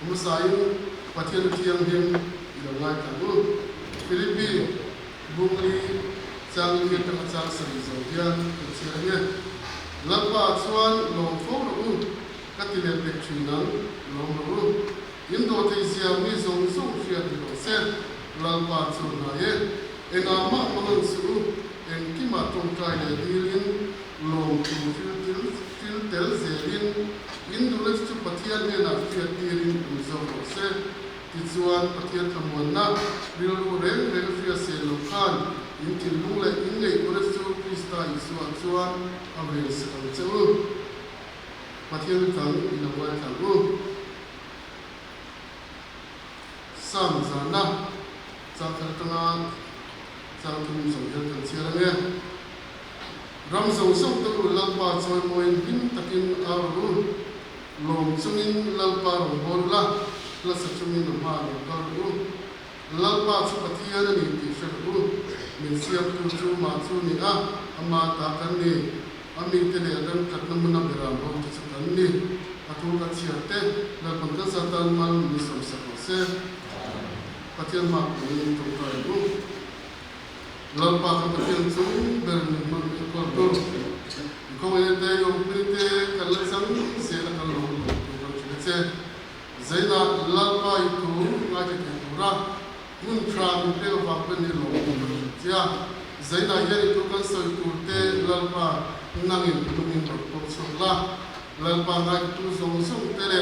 มุสายประเทศเทียงเดียงอีกหลายครั้งฟิลิปปินส์บุรีจางเมียนจางสริโซเดียนเชียงเงี้ยลับว่าส่วนลงโฟล์กัติเลเปกชินังลงรู้อินโดนีเซียมีส่งเชียร์ที่โลเซลับว่าส่วนไหนเอ็งอามามันสู้เอ็งที่มาตรงใจเลยดีลินลงทูฟิลเตลเซลินอินโดนีเซียประเทศเนี่ยนักเชียร์ดีลินอุโซโลเซที่ส่วนประเทศทั้งหมดน่ะวิลลูเร่งเฟียเซลูคันอินทิลุงเลยอินเลยคนสู้คริสต์อิสวาส่วนอเมริกันเจ้าประเทศทั้งอินโดนีเซียสามจานะจากทั้งนั้นจากทุกสมัยทั้งเชียร์เนี่ยรำส่งตัวลับปาจอยมวยหินตะกินอารุลมจุมินลับปารุบอลละละสัจจุมินมารุการุลับปาชุปฏิยานี่ที่เชื่อรุมิเสียบจูมาจูนี่อามาตากันนี่อามีเตเลรันกัดน้ำมันเบรามโรจิสักันนี่อาทุกัดเชียร์เตลับปังกัสตันมันมิสมสักเสปฏิยามาปุยตุกายรุลับปากับปฏิยาจูเบรนิมันก็ตัวก็ไม่ได้ยกพิเศษกัลสังเสียกันลงตัวกันเช่นใจน่าลับปาอยู่งานที่ตัวระมุนทรามุเตลฟังเป็นนี่ลงตัวเจ้าใจน่าเยอะตัวกันสอยตัวเตลับปานั่งอยู่ตรงนี้ตัวสุดละลับปางานตัวส่งเตเล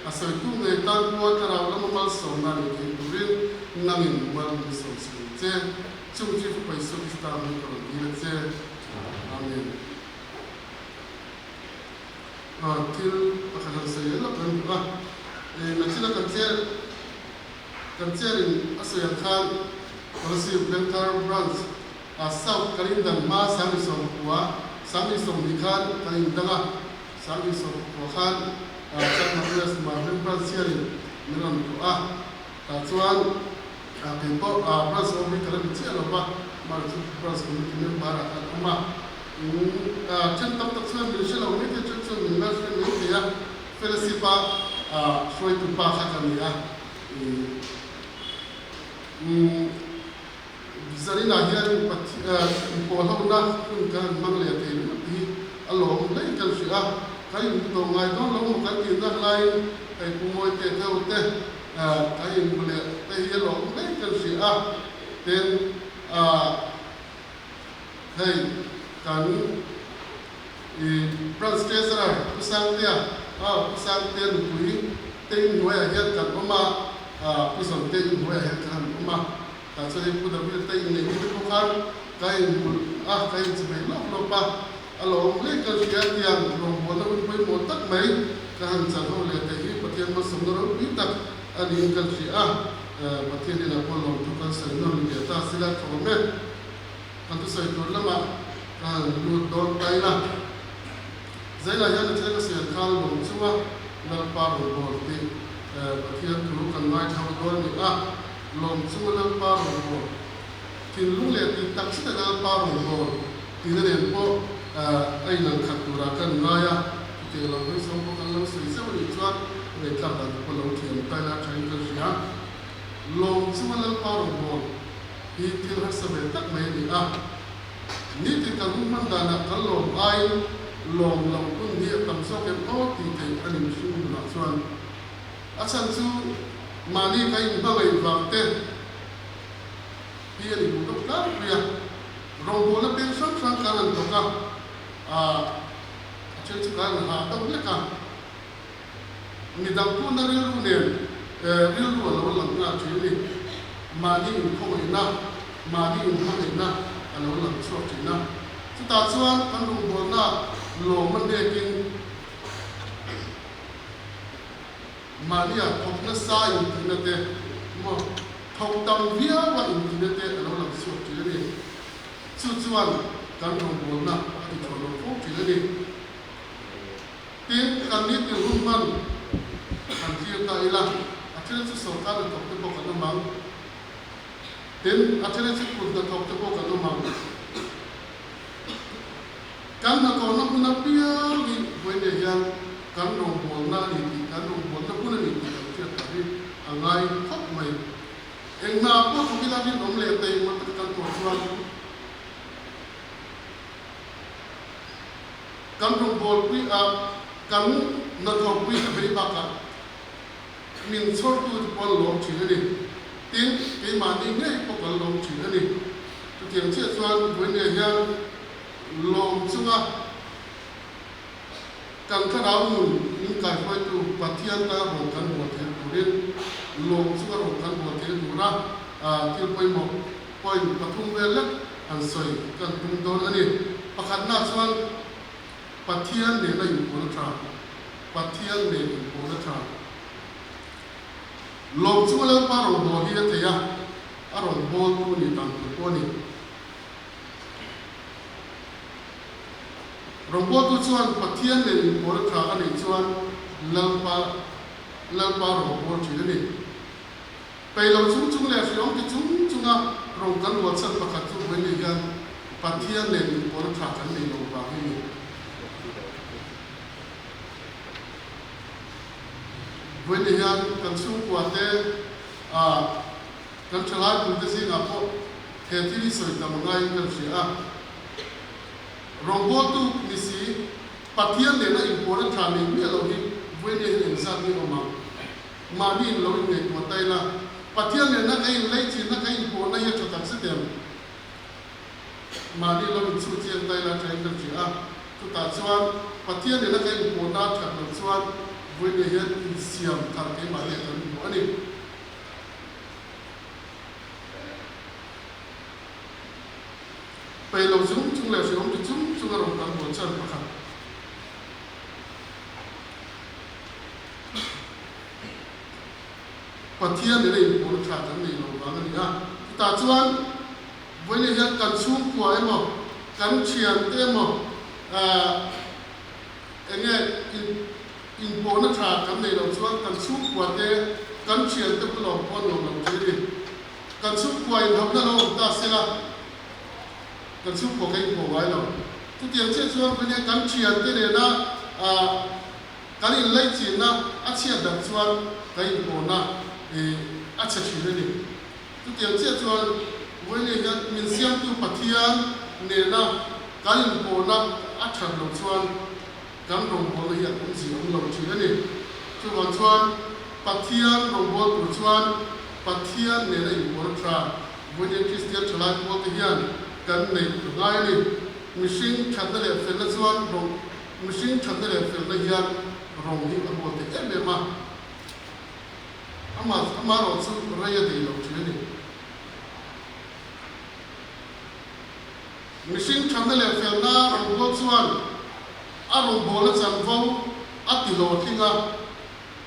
อาศัยตัวในตั้งตัวตราแล้วมันส่งนั่นที่ตัวเรื่องนั่งอยู่มันมีส่งเจ้าจุ่มจีบไปสุดที่ตามนี้ก็ดีเลยเจ้าอาเมนที่ประคันเสียแล้วเป็นว่านักที่นักเชื่อรินอาศัยข้างเราสิบเลนทาร์บรันส์อาศัยการินดันมาสามีส่งหัวสามีส่งดิขันการินดังสามีส่งหัวขันจากนักเรียนมาเป็นบรันส์เชื่อรินมีลำตัวแต่ส่วนเป็นพวกบรันส์ของมีการบิดเชื่อหรือว่ามาถึงบรันส์ของมีการบาร์กันมาเช่นตั้งแต่ส่วนมีเชื่อเราไม่ได้จุดส่วนมีนักเรียนมีเดียเฟลซิปาช่วยตุปาสักกันนี่Zari na hian po ho na kun kan mang le te ni ti alom le kan sia kai to ngai to lo kan ti na lai kai pu moi te thau te kai mu le te hi lo le kan sia ten kai kan pras te sara pusang te pui te noi hian kan ma pusang te noi hian kan maแต่ส่วนที่พูดถึงเรื่องในที่ทุกครั้งใครจะไม่รับลงไปอารมณ์เล่นกันเสียเตียงลงหัวแล้วมันไปหมดตักไหมการจะเข้าเลยแต่ที่ประเทศมาสมรภูมิตักอันนี้กันเสียประเทศนี้นะพอลงทุกคนเสนอมีเดียตาสิละของแม่กันทุกสิ่งตัวละมาดูโดนไปนะใจละยันเชื่อเสียข้าวลงชัวนักปารุบอลที่ประเทศทุกคนไม่ทำโดนนี่ลมสุ่มเล่นปารุโบที่ลุงเลี้ยที่ตักสิเล่นปารุโบที่นั่นเองพวกไอ้นังขัดตัวรักกันง่ายที่เราไม่สมบูรณ์กันเราสื่อเสพติดจวนในทางการพลังเทียมไปแล้วใช้กันเสียลมสุ่มเล่นปารุโบที่เราสมัยตักไม่ดีนี่ที่การมุ่งมั่นการกันลมไอลมเราคุณเนี่ยทำสอบเป็นโอ้ที่ไทยอันนี้สุ่มหลักส่วนอาจารย์จู่มานี่ใครบ้างไอ้ฟังเต้ที่อันนี้บุตรกันเรียเราโดนเป็นสังกัดกันตัวกันเช่นการหาตัวเล็กกันมีดังพูนเรื่องเนี่ยเรื่องเราหลังงานที่นี่มานี่อยู่ข้างในนะมานี่อยู่ข้างในนะเราหลังชอบที่นะสุดท้ายส่วนอันรู้ว่านะโลมันเด็กินมาเนี่ยพบนักสายอินเทอร์เน็ตมาทำตั้งวิญญาณอินเทอร์เน็ตเราหลังสวดที่นี่สุดส่วนการลงบนนะที่เราลงพบที่นี่เป็นการนี้เป็นรุ่นมันอันที่ตายละอาจารย์สุสานตกตะโกกันมั่งเป็นอาจารย์สุขุนตกตะโกกันมั่งการนักการนักนักพิจารณาวันนี้ยังการลงบนนะนี่การลงบนนะคุณนี่ที่เราเชื่อถือ ngai khop mai eng na po thukila din om le te ma kan ko chuan kan rong bol pi a kan na thok pi a be ba ka min chor tu pon lo chi ni tin ke ma ni ngai po kan lo chi ni tu tiang che chuan wen ne yang lom chunga kan kha dau mun in kai phoi tu pathian ta ro kan bo the tu rin lom chunga ro kan bo the tu na til poi mo poi pathum vel lek an soi kan tum don ani pakhat na chuan pathian ne na yu pon tra pathian ne yu pon tra lom chunga le pa ro bo hi te ya a ro bo tu ni tan tu ko ni rong bo tu chuan pathian ne yu pon tra ani chuan lalpa ro bo chi ni pe lo chung le fiong ki chunga rong kan wa chan pakhat chu wen ni gan pathian ne yu pon tra kan ni lo ba hi ni wen ni yan kan chung kwa te kan chalai bu te sing apo he thi soi ta mangai kan sia rong bo tu ni si pathian ne na important tha ni me lo hi wen ni en sa ni ma ni lo ni ko tai la pathian ne na kai lai chi na kai po na ya chatak se tem ma ni lo ni chu chiang tai la tai kan sia tu ta chuan pathian ne na kai po na tha lo chuan wen ni yan siam thar ke ma le kan bo ani pe lo chung le siam ki chung ro kan bo chan pakhat pathian ne nei bo tha kan nei lo ba ni ta chuan wen ni yan kan chung kwa emo kan chian te mo enge in bona tra kan nei lo chuan kan chu kwa te kan chian te lo pon lo lo ti kan chu kwa in hom na lo ta se la kan chu ko kai ko wai lo tu tiang che chuan kan kan chian te ne na kan in lai chi na a chia da chuan kai bona a cha chi ne tu tiang che chuan wen ni kan min siam tu pathian ne na kan in bona a chan lo chuan kan rong bo le ya kun si ong lo chi ani chu wan chuan pathian rong bo tu chuan pathian ne le bo tra bo de christian chalai bo te hian kan nei ngai ni mishing chan le fel na chuan rong mishing chan le fel na hian rong hi bo te em ma ama ro chu ra ya de lo chi ani mishing chan le fel na rong bo chuan arong bo la chan vo ati lo thinga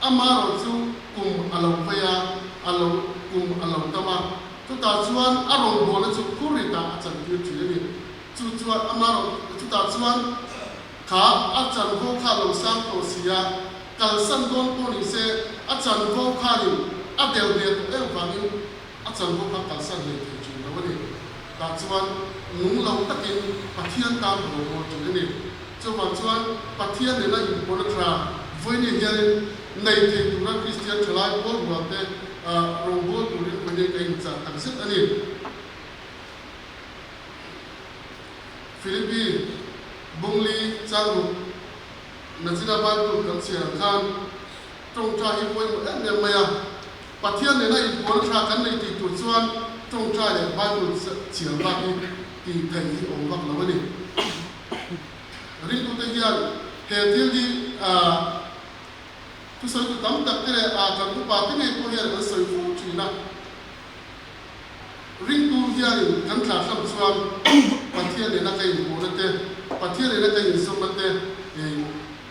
ama ro chu kum alo phaya alo kum alo tama tu ta chuan arong bo la chu khuri ta chan ti thi ni chu chuan ama ro tu ta chuan kha a chan vo kha lo sang to sia kal san don ko ni se a chan vo kha ni a del de to e va ni a chan vo kha kal san le thi chu lo ni ta chuan nung lo takin pathian ta ro bo chu ni chu wan chuan pathian ne na in pon tra voi ni hian nei the tu ra christian chalai bol wa te rong bo tu rin ko ne kai cha tak set ani philippi bungli changu najina ba tu kan sia khan tong cha hi poi mo em ne maya pathian ne na in pon tra kan nei ti tu chuan tong cha le ba tu chia ba ti thai hi ong bak lo ni rin tu te hian he thil di tu soi tu tam tak te kan tu pa te ne ko hian an soi fu chi na rin tu hian kan thla sam chuan pathian ne na kai ko na te pathian ne na kai som na te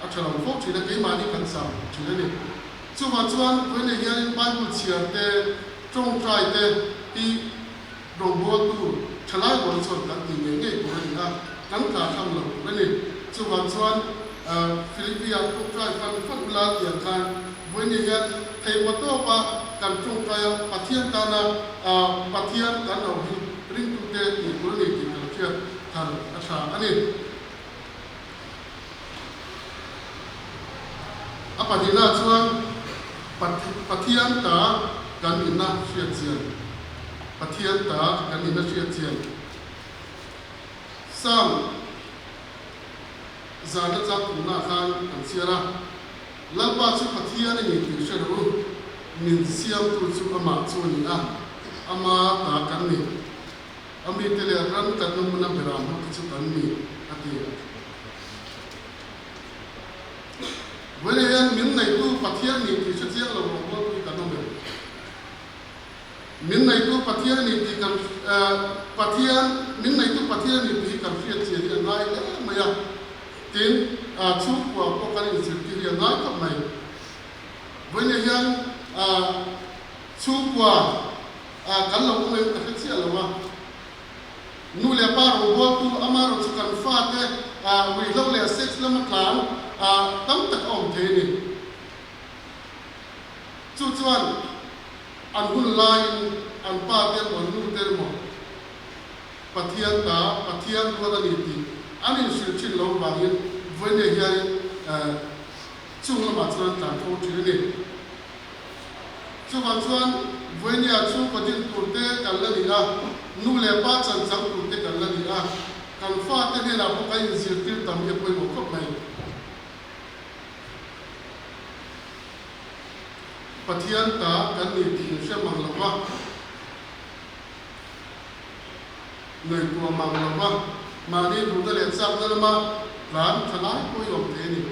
a thla fu chi na kai ma ni kan sa chi na ni chu ma chuan ko ne hian bible chia te tong trai te i ro bo tu thlai bo chon kan ti ne nge ko ni na kan thla sam lo na ni chu ma chuan Filipia tu trai kan la tiang kan wen ni hian thei ma to pa kan chung trai pathian ta na pathian kan lo hi ring tu te ti ko ni ti ka chia thar a tha ani a pa ni na chuan ปัทยันตากันอินะเชียเจียนปัทยันตากันอินะเชียเจียนสร้างจานจักรนาคารกันเสียระลับบ้าชุปัทยันนี่ที่เชื่อรู้มินเสียมตุชุอามาชนีอ่ะอามาตากันนี่อามีเตลียรันกันนุ่มน้ำเบรามที่ชุกันนี่อาทิตย์เวลาอย่างมินในตู้ปัทยันนี่ที่เชื่อเราบอกว่าคุยกันนุ่มเบรมินในตู้ปัทยันนี่ที่กันปัทยันมินในตู้ปัทยันนี่ที่กันเสียเจียนง่ายเลยไม่ยากทีนชุบว่าพวกกันอินสิทธิ์เรียนง่ายกับไหมเวลาอย่างชุบว่ากันเราไม่ต้องเสียหรอกว่านู่นเลยป้าเราบอกตัวอามาเราจะกันฟาดเนี่ยวิลเล่เซ็กซ์แล้วมันหลังตั้งแต่ออมเทนี่จุดส่วนอันหุ่นลายอันป้าเดียร์อันนู่นเดียร์หมดปัทยันตาปัทยันตัวนี้ที่อันนี้สิ่งที่เราบางอย่างวันนี้ยังช่วงละมาส่วนต่างของชีวิตช่วงส่วนวันนี้ช่วงประเด็นตัวเด็กกันแล้วนี่นู่นเลยป้าจันทร์ตัวเด็กกันแล้วนี่กันฟาดเนี่ยเราพวกกันยินเสียงที่ทำให้ไปหมดครบไหมปัทยันตากันนี่ที่เชื่อมั่นเราว่าในตัวมังเราว่ามานี่ดูได้เลยสักนั่นมาหลานทนายก็ยอมเทนี่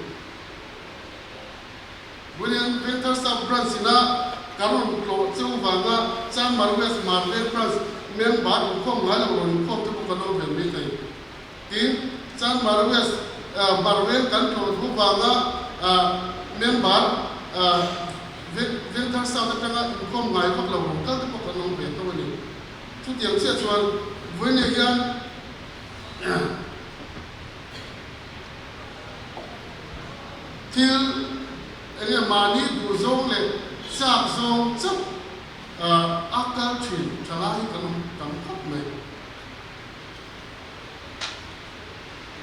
วันนี้เป็นทัศน์บรันสินะการลงโลดเจ้าฟังว่าจำมาร์เวสมาร์เลนบรันเมียนบาร์ข้อมูลเราลงข้อมูลทุกคนเราเป็นไม่ได้ทีจำมาร์เวสมาร์เวสกันโลดทุกฟังว่าเมียนบาร์เวนทัศน์ต่างๆข้อมูลพวกเราลงกันทุกคนเราเป็นตัวนี้ทุกอย่างเชื่อชวนวันนี้ยังที่เนี่ยมานี่ดูซงเลยทราบซงจับอากาศชื้นทลายกันตั้งพักไหม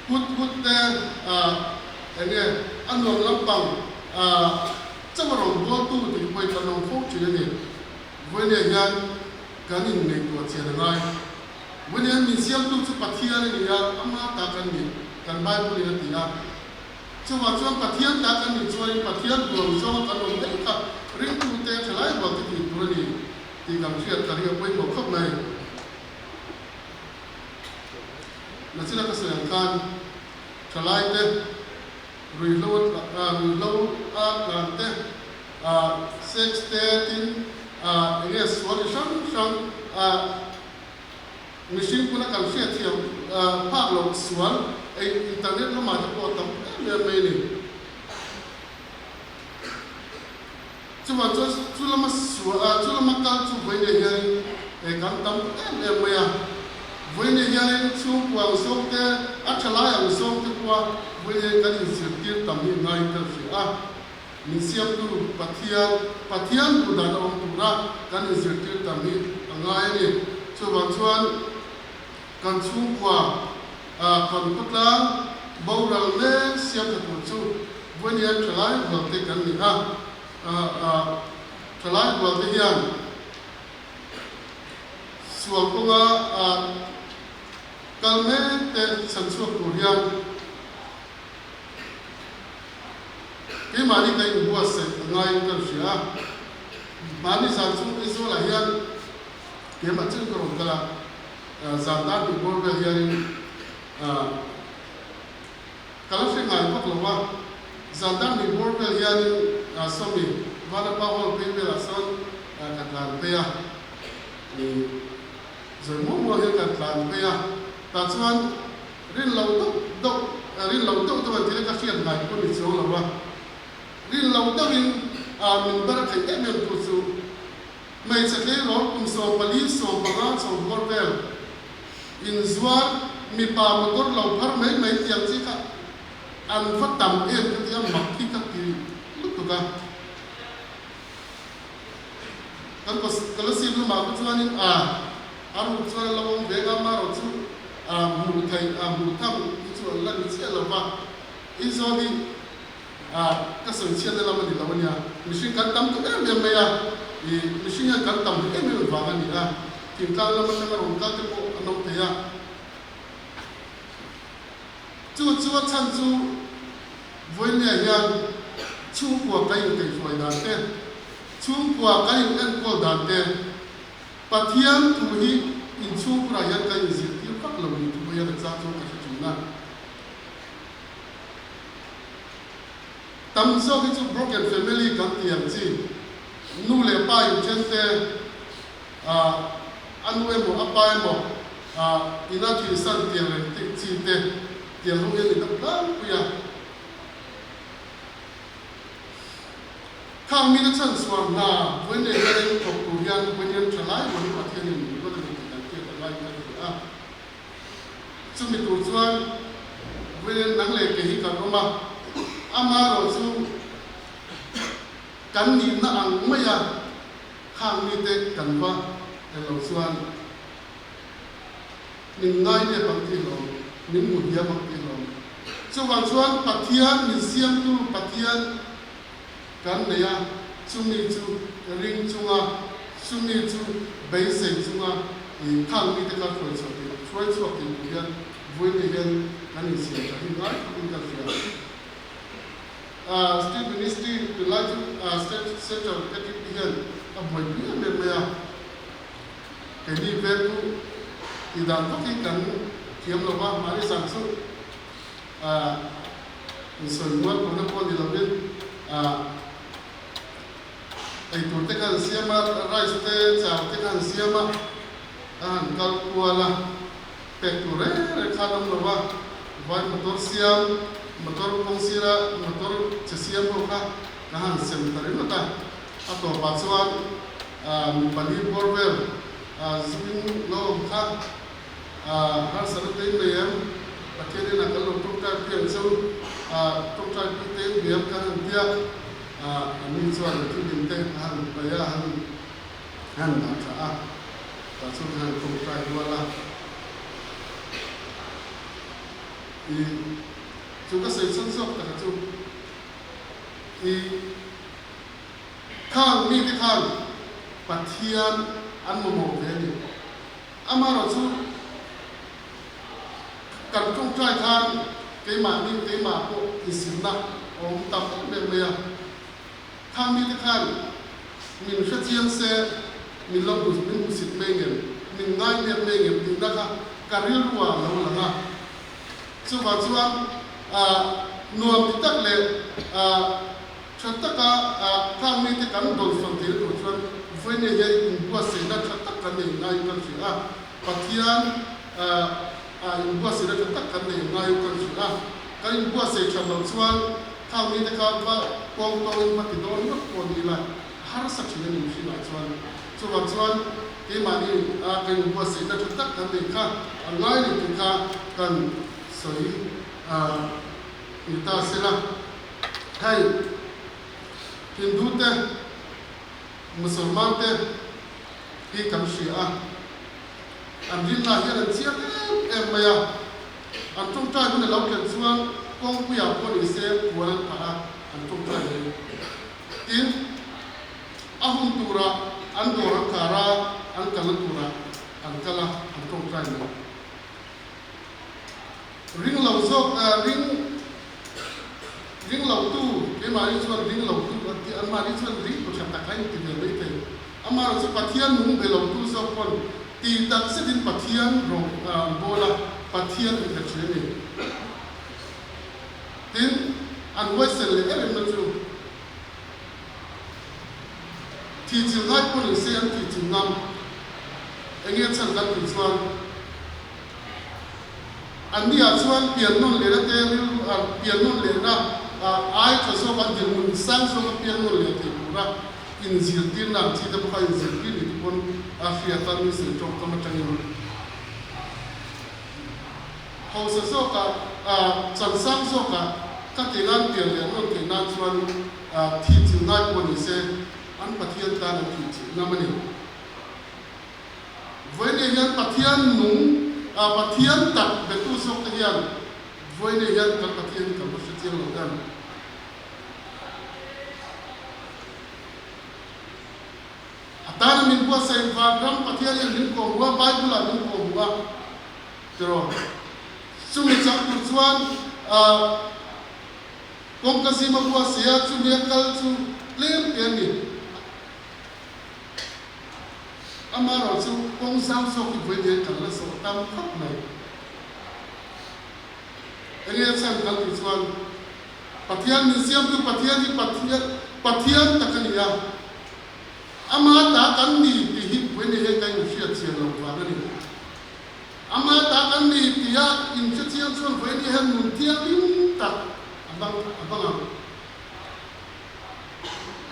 พุทธแต่เนี่ยอันนั้นลำปังจะมาลงตัวตู้ที่ไปกันลงฟกชื้นเนี่ยวันนี้ยังการอินในตัวเชียร์ไงวันนี้มีเสียงตู้ชุดปัทยันนี่ยอามาตากันนี่กันใบบุรีนี่ยช่วงปัทยันตากันนี่ช่วงปัทยันรวมช่วงกันลงได้ครับเรื่องตู้เตะทลายบอกที่ตัวนี้ที่กำเชื่อกันเรียกไว้หมดครบไหมนั่นสิเราก็แสดงการทลายเตะรีโหลดการเตะเซ็กซ์เตะที่เนี่ยสวนช่างมิชินคุณกันเสียเที่ยวภาคโลกสวนอินเทอร์เน็ตเรามาจะปวดตั้งไม่นี่จุลมาสวนจุลมาการจุวันนี้ยังกันตั้งไม่อะวันนี้ยังช่วงวันส่งเตะอัจฉริยะส่งเตะว่าวันนี้กันอินสิทธิ์ตั้งยังไงกันสิมีเสียงดูปัทยันดูด้านองค์ตุระกันอินสิทธิ์ตั้งยังไงนี่ช่วงกันช่วงกว่าคนพุทธะบางเราเล่เสียบตัวชูวันนี้ทลายบวกเตกันนี่ทลายบวกเทียนส่วนพวกกันเมื่อเตสันส่วนตัวเรียนที่มาที่ใครหัวเสกง่ายกันเสียมาที่สันส่วนอิสระเรียนที่มาจึงกรมกันละจำได้ที่บอกว่าอย่างการเชื่อง่ายพวกเราว่าจำได้ที่บอกว่าอย่างสมัยวันนั้นพอเราไปเวลาส่งกันหลังไปนี่จะมุ่งว่าอย่างกันหลังไปแต่ส่วนเรื่องเราต้องตัวที่เราเชื่อง่ายคนที่ส่งเราว่าเรื่องเราต้องมีบาร์ที่เอ็มพูดสู่ไม่ใช่แค่เราคุณส่งผลิตส่งประกันส่งบอร์เวลอินสวาร์มีปามกอร์เราพักไม่เที่ยงสิค่ะอันฟัดต่ำเองที่ยังมักที่กับที่ลุกตัวกันก็เลยสิ่งที่มาพูดว่านี่อารุณส่วนเราเวก้ามาเราจู่มูไทยมูทำส่วนเราเชื่อเราว่าอินสวาร์ก็ส่งเชื่อในเราไม่ได้เราเนี่ย มิชิกันตั้มตัวเมียมิชิกันตั้มตัวมันว่ากันนี่อ่ะกินข้าวแล้วมันจะร้องกันตัวอันนั้นเถียจู่ฉันจู่วันนี้ยังชูกว่ากันอยู่ในช่วยดันเต้ชูกว่ากันอยู่ในกอลดันเต้ปัทยามทุยอินชูกว่ายังกันอยู่สิที่พักเราอยู่ทุกอย่างจะจบกันจุดนั้นตั้มโซ่ที่จู broken family กันที่ยังจีนู่นเลยป้ายเช่นเต้อันเวมอป้ายหมดอินาที่สันเตียงเลยที่จีเต้เตียงห้องเรียนนี่ตั้งล้านปีอะข้างมีนักศึกษาหน้าวันนี้เรียนจบปริญญาวันนี้จะไล่วันนี้ประเทศนี้ก็จะมีการเกี่ยวกับไล่กันอ่ะซึ่งมีตัวส่วนวันนี้นักเรียนเกี่ยวกับอะไรมาอามาเราสู้กันนี่น่าอังไม่ยากข้างมีเด็กกันว่าเราส่วนหนึ่งง่ายเนี่ยบางทีเราหนึ่งหมุนเยอะบางทีเราส่วนปัทเทียนมีเสียงตู้ปัทเทียนกันเนี่ยช่วงนี้ช่วงริงช่วงช่วงนี้ช่วงเบสิกช่วงข้างมีเด็กกันช่วยกินเยอะวันนี้ยังกันนี่เสียงที่ง่ายที่กันเสียState Ministry the large state center that it began a boy member cái đi về tu thì đàn có cái cần kiếm là ba mà đi sản xuất sợi nguồn của nó còn thì làm bên ai tổ chức hàng xiêm mà rai sute chào chức hàng xiêm mà cal qua là pek tu re khá đông là ba vai motor xiêm motor kongsira motor chesiam ko ka kahan sem tarin ta ato paswan bali borwell zubin no ka har sarate mayam patene na kallo tukta pian so tukta pite biam ka dia amin swan tin te han baya han na ta ta so han tukta wala chúng ta sẽ sẵn sàng cả chúng thì khang mi cái khang bát thiên ăn một về đi ama rồi chú cần trong trai khang cái mà cô thì xin na ông tập bên bây giờ khang mi cái khang mình sẽ chiên xe mình làm được mình cũng xin mấy nghìn mình ngay nên mấy nghìn thì đã cả riêng qua lâu là ha chú vào chú ăn nuam tak le chataka khang mi te kan dol som te ro chuan voine ye in bua se na chatak kan nei ngai kan chi pathian in bua se na chatak kan nei ngai kan chi kan in bua se cham lo chuan khang mi te ka ba pong to in ma ti don ma ko ni la har sak chi ni chi na chuan ke ma ni kan in bua se na chatak kan nei kha ngai ni ka kan soi ita sila hai Hindu te Musulman te hi kam Shia andin na hian an chiang em maya an tung trai kun lo ken chuan kong puya ko ni se kuan pa an tung trai tin ahum tura an dora kara an kala tura an kala an tung trai ni ring lo zok ring lo tu ke mari chuan ring lo tu ti an mari chuan ring ko chata kai ti de le te amar chu pathian nu be lo tu so kon ti tak se din pathian ro bola pathian in the training tin an wesel le ere no chu ti chu ngai ko ni se an ti chu nam enge chan dan ti chuan an dia chuan pian non le te pian non le na ai cho so ban din mun sang so pian non le te pura in zil tin na chi da ba in zil tin ni kon afia ta ni se chok ka ma tangin ho so ka chan sang so ka ka ti nan pian le non ti nan chuan thi chi ngai ko ni se an pathian ta na thi chi na mani voi ne yan pathian nung pathian tak betu sok ta hian voi ne yan kan pathian kan ma se chiang lo dan ตามินบัวเซนฟาพรัมปะเทียนลิงโกหัวไบเบิลลิงโกหัวตรอสุมิจักกุศวนกงกสิมาบัวเสียสุเมียกัลสุเล่มเตียนนี่อามารอสุกงสาวสกิเวเดียกันละสตามทับไหนเรียนสั่งกันกุศวนปะเทียนมิเซียมคือปะเทียนที่ปะเทียนตะกันยาอามาตากันนี่ที่ฮิเวเนียกันอยู่เชียเชียลงว่ากันนี่อามาตากันนี่ที่ยาอินเชียส่วนเวเนียนุนเทียลิมตักบังอ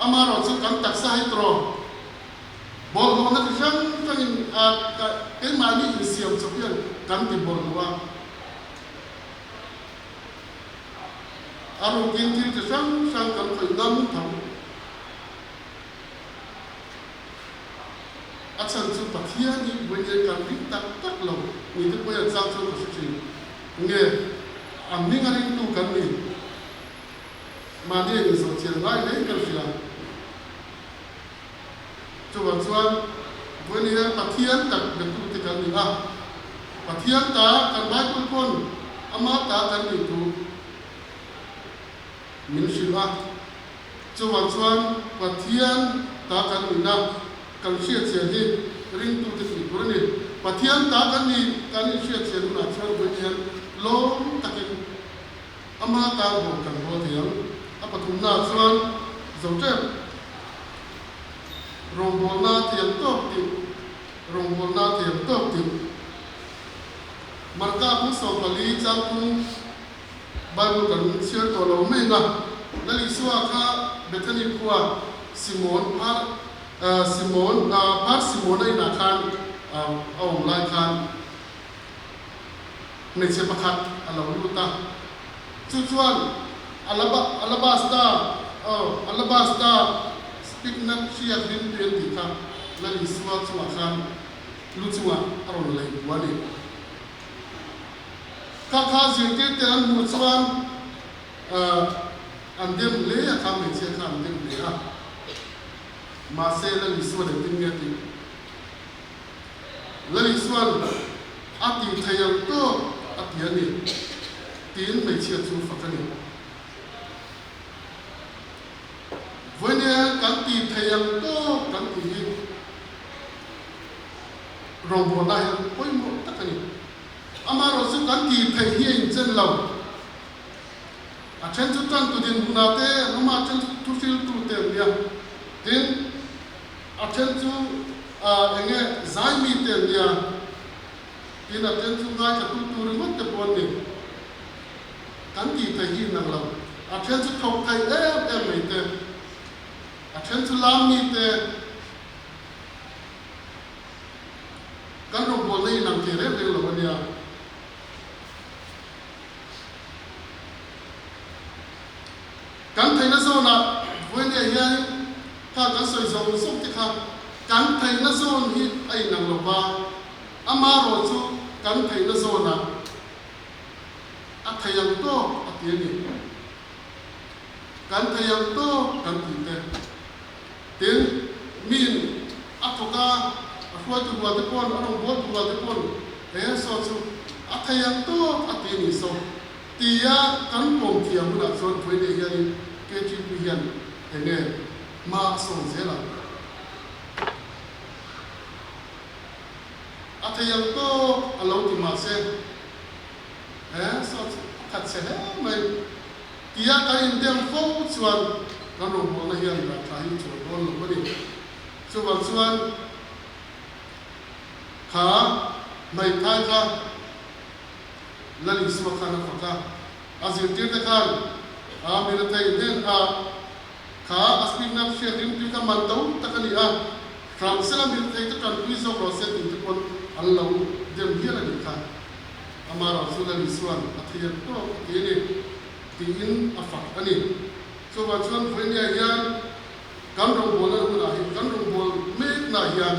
ามาเราสุกันตักสายตรอบอลนักช่างกันเอ็นมานี่อินเซียมสเปียนกันที่บอลว่าอารมณ์กินที่จะช่างกันไปน้ำทำอาจารย์สุปฏิญาณีวันนี้การริตักเรานี่ที่พ่อจะสร้างสุขสิ่งเนี่ยอันนี้งานนี้ดูกันนี่มาเนี่ยในโซเชียลไลน์เลยกันสิล่ะจุดส่วนวันนี้ปฏิญาณตักเด็กที่กันนี่ปฏิญาณตากันไว้ทุกคนอามาตากันนี่ดูมินชิลจุดส่วนปฏิญาณตากันนี่นะกันเชียเชียนี่ริงตุติสิบุรนี่ปะเทียนตากันนี่กันเชียเชียนะชวนเวเนียลงตะกินอามาตาบอกกันบ่เถียงอปทุมนาชวนเจ้าเจ็บโรงบอลนาเทียมตอกติโรงบอลนาเทียมตอกติมันก็ผู้สอบปลีจังผู้บาลูกันเชื่อตัวเราไม่นะและลิสวาค่ะเบธานีพัวซิโมนพาซิโมนพาร์ซิโมนในนาคารเอาลายคารในเชปคัดอัลลอฮฺรู้ตาส่วนอัลลบาสตาสปิกนักเชียร์ดินเดียนติค่ะและลิสวาสวาคารลุจวาอารมณ์เลยวันนี้ข้าสิ่งที่เตือนมุสลิมอันเดิมเลยข้าไม่เชื่อข้าอันเดิมเลยมาเซลลิสวนติงเงติลลิสวนอาทิตย์ยังโตอาทิตย์นี้ตีนไม่เชื่อชูฟักนี่วันนี้กันตีทยังโตกันตีรองบอลได้ไม่หมดตักนี่อามาเราสุกันตีไทยเฮียนเจนเราอาเช่นจุดนั้นตัวดินบุญนาเต้น้ำมาเช่นทุสิลตุเตเนี่ยดินอาเช่นจูอย่างเงี้ยใจมีเตียนเนี่ยที่นั่นเช่นจูง่ายจะตุ้ตัวมันจะปวดนี่กันกี่ไทยหินนั่งเราอาเช่นจูทบไทยไม่เต็มอาเช่นจูลามมีเต็มกันรบกวนเลยนั่งเที่ยวเรื่องเราวันนี้กันไทยนั่นโซน่ะวันนี้ยังถ้ากันสวยสมสุขที่ข้ากันไทยนั่นโซนที่ไอ้นางโลบาอามาโรจูกันไทยนั่นโซน่ะอัธยันโตอัธยันนี่กันไทยยันโตกันติเตเต็นมินอัตุกาช่วยตัวเด็กคนอารมณ์บวตัวเด็กคนโซจูอัธยันโตอัธยันนี่โซตียากันปมเทียมมุนักโซนช่วยเดียร์นี่เกจิพิยันเนี่ยมาส่งเสียละอาทิตย์ก็อารมณ์ที่มาเสียสอดขัดเสียไม่ที่อยากให้เดิมฟูชวนนั่นเราบอกนะยังแบบใครชวนคนเราไม่ได้ชวนขาไม่ท้ายค่ะแล้วลิสวาขานะค่ะอาศัยเจตกันมีอะไรเด่นขาอาศัยนักเชียร์ทีมที่กำมันเต้าตะกันนี่ทรานส์ลามิลเทตกันพิสูจน์เราเสร็จทุกคนอัลลอฮฺเดิมเฮียร์นี่ค่ะอามาเราสุลลิสวนอาทิตย์โตที่นี่ที่อินอัฟอันนี้ส่วนเพื่อนยันกันรองบอลนั่นมันอะไรกันรองบอลไม่น่ายัน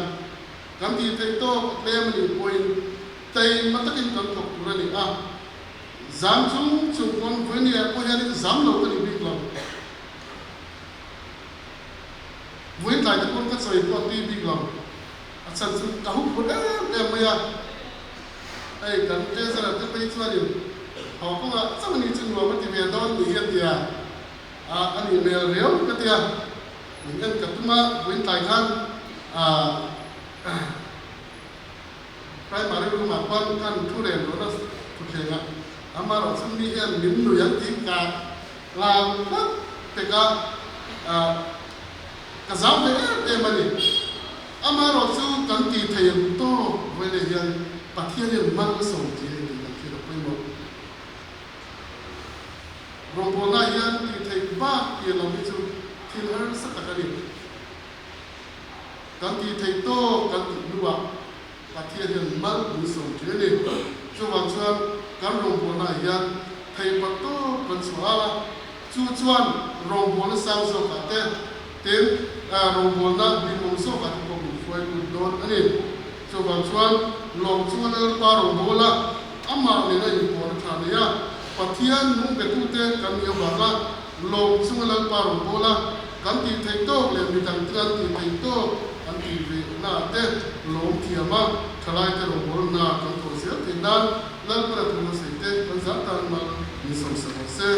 กันที่ไทยโตเลี้ยงมันอยู่พอยไทยมันตะกินกันตกตัวนี่จำจุงคนเพื่อนยันพอยนี่จำเราตัวนี้บิ๊กเราเว้นหลายคนก็ส วยก็ตีบิ๊กลองอาจารย์สุดกะหุบคนเอ็มยาไอ้กันเจสันจะไปช่วยอยู่เขาก็ว่าสมัยนี้จึงว่ามันจะมีดอนมีเดียอันนี้เมลเรียวก็เดียเหมือนกันกับมาวินไทยคันไปมาเรื่องมาควันกันทุเรศหรือว่าทุเรศอามาเราซึ่งมีเอ็นนิ่มหนุ่ยยังทิ้งการลาวนะแต่ก็กระซ้ำไปเอ็มมันนี่อามาเราซึ่งกันตีไทยโตไว้เลยยังปะเทียนยังมันก็ส่งจีนกันที่เราไปหมดโรงพยาบาลยังตีไทยบ้าเกี่ยวกับวิจุที่เราสักกันนี่กันตีไทยโตกันตีนัวปะเทียนยังมันก็ส่งจีนนี่ช่วงช่วงการโรงพยาบาลยังไทยปัตโตกันสวาช่วงโรงพยาบาลสร้างโซกันเต็มโรงพยาบาลมีมุมโซกันที่ผมช่วยดูโดนอันนี้ช่วงลงช่วงนั้นปาโรงพยาบาลอามาเนี่ยนะอยู่บนฐานเนี่ยปะเทียนนุ่งเป็นผู้เตะกันมีบางละลงช่วงนั้นปาโรงพยาบาลกันตีไทยโตเลยมีทางกันตีไทยโตกันตีเวน่าเตะลงเทียมาทลายแต่โรงพยาบาลน่ากันตัวเสียทีนั้นแล้วก็ถูกเสียเตะกันสักการมามีสมศักดิ์ศรี